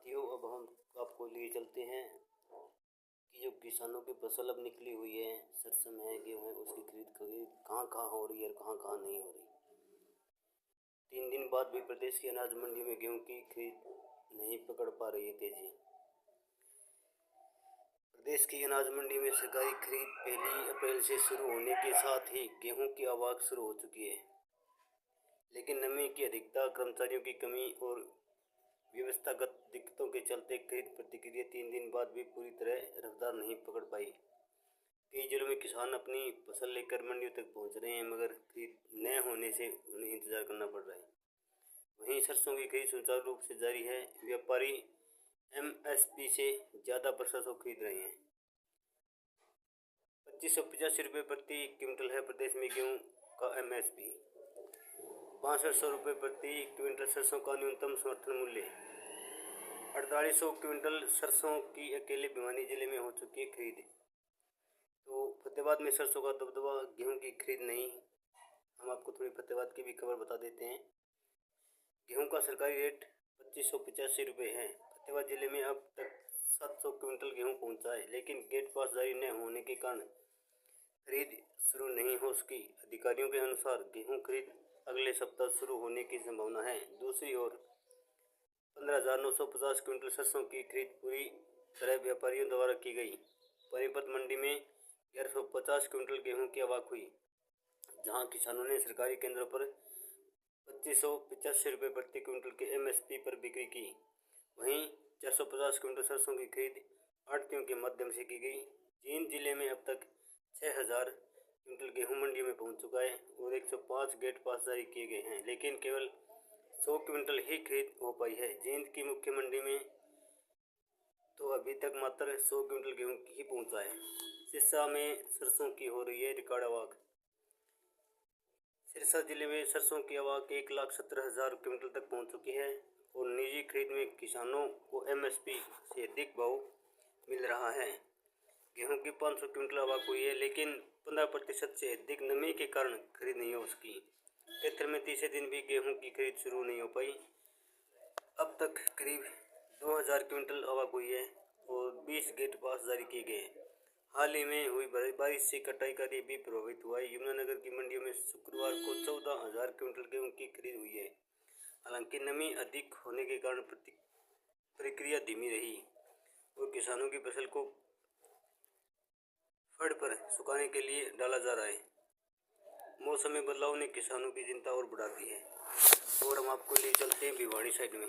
साथियों, अब हम आपको लिए चलते हैं कि जो किसानों की फसल अब निकली हुई है, सरसों है, गेहूँ है, उसकी खरीद कहाँ कहाँ हो रही है और कहाँ कहाँ नहीं हो रही। 3 दिन बाद भी प्रदेश की अनाज मंडी में गेहूँ की खरीद नहीं पकड़ पा रही है तेजी। प्रदेश की अनाज मंडी में सरकारी खरीद 1 अप्रैल से शुरू होने के साथ ही गेहूँ की आवक शुरू हो चुकी है, लेकिन नमी की अधिकता, कर्मचारियों की कमी और व्यवस्थागत दिक्कतों के चलते खरीद प्रतिक्रिया 3 दिन बाद भी पूरी तरह रफ्तार नहीं पकड़ पाई। कई जिलों में किसान अपनी फसल लेकर मंडियों तक पहुंच रहे हैं, मगर खरीद न होने से उन्हें इंतजार करना पड़ रहा है। वहीं सरसों की खरीद सुचारू रूप से जारी है। व्यापारी एमएसपी से ज़्यादा सरसों खरीद रहे हैं। 2585 रुपये प्रति क्विंटल है प्रदेश में गेहूँ का एमएसपी। 6500 रुपये प्रति क्विंटल सरसों का न्यूनतम समर्थन मूल्य। 4800 क्विंटल सरसों की अकेले भिवानी जिले में हो चुकी है खरीद। तो फतेहाबाद में सरसों का दबदबा, गेहूं की खरीद नहीं। हम आपको थोड़ी फतेहाबाद की भी खबर बता देते हैं। गेहूं का सरकारी रेट 2585 रुपये है। फतेहाबाद जिले में अब तक 700 क्विंटल गेहूं पहुंचा है, लेकिन गेट पास जारी न होने के कारण खरीद शुरू नहीं हो सकी। अधिकारियों के अनुसार गेहूं खरीद अगले सप्ताह शुरू होने की संभावना है। दूसरी ओर 15,950 क्विंटल सरसों की खरीद पूरी तरह व्यापारियों द्वारा की गई। पानीपत मंडी में 1150 क्विंटल गेहूं की आवक हुई, जहां किसानों ने सरकारी केंद्रों पर 2585 रुपये प्रति क्विंटल के एमएसपी पर बिक्री की। वहीं 450 क्विंटल सरसों की खरीद आढ़तियों के माध्यम से की गई। जींद जिले में अब तक 6000 क्विंटल गेहूं मंडियों में पहुंच चुका है और 105 गेट पास जारी किए गए हैं, लेकिन केवल 100 क्विंटल ही खरीद हो पाई है। जींद की मुख्य मंडी में तो अभी तक मात्र 100 क्विंटल गेहूं ही पहुंचा है। सिरसा में सरसों की हो रही है रिकॉर्ड आवक। सिरसा जिले में सरसों की आवक 1,17,000 क्विंटल तक पहुंच चुकी है और निजी खरीद में किसानों को एमएसपी से अधिक भाव मिल रहा है। गेहूं की 500 क्विंटल आवक हुई है, लेकिन 15% से अधिक नमी के कारण खरीद नहीं हो सकी। क्षेत्र में तीसरे दिन भी गेहूं की खरीद शुरू नहीं हो पाई। अब तक करीब 2000 क्विंटल आवक हुई है और 20 गेट पास जारी किए गए। हाल ही में हुई बारिश से कटाई कार्य भी प्रभावित हुआ है। यमुनानगर की मंडियों में शुक्रवार को 14,000 क्विंटल गेहूं की खरीद हुई है। हालांकि नमी अधिक होने के कारण प्रक्रिया धीमी रही और किसानों की फसल को फड़ पर सुखाने के लिए डाला जा रहा है। मौसम में बदलाव ने किसानों की चिंता और बढ़ा दी है। और हम आपको ले चलते हैं भिवानी साइड में।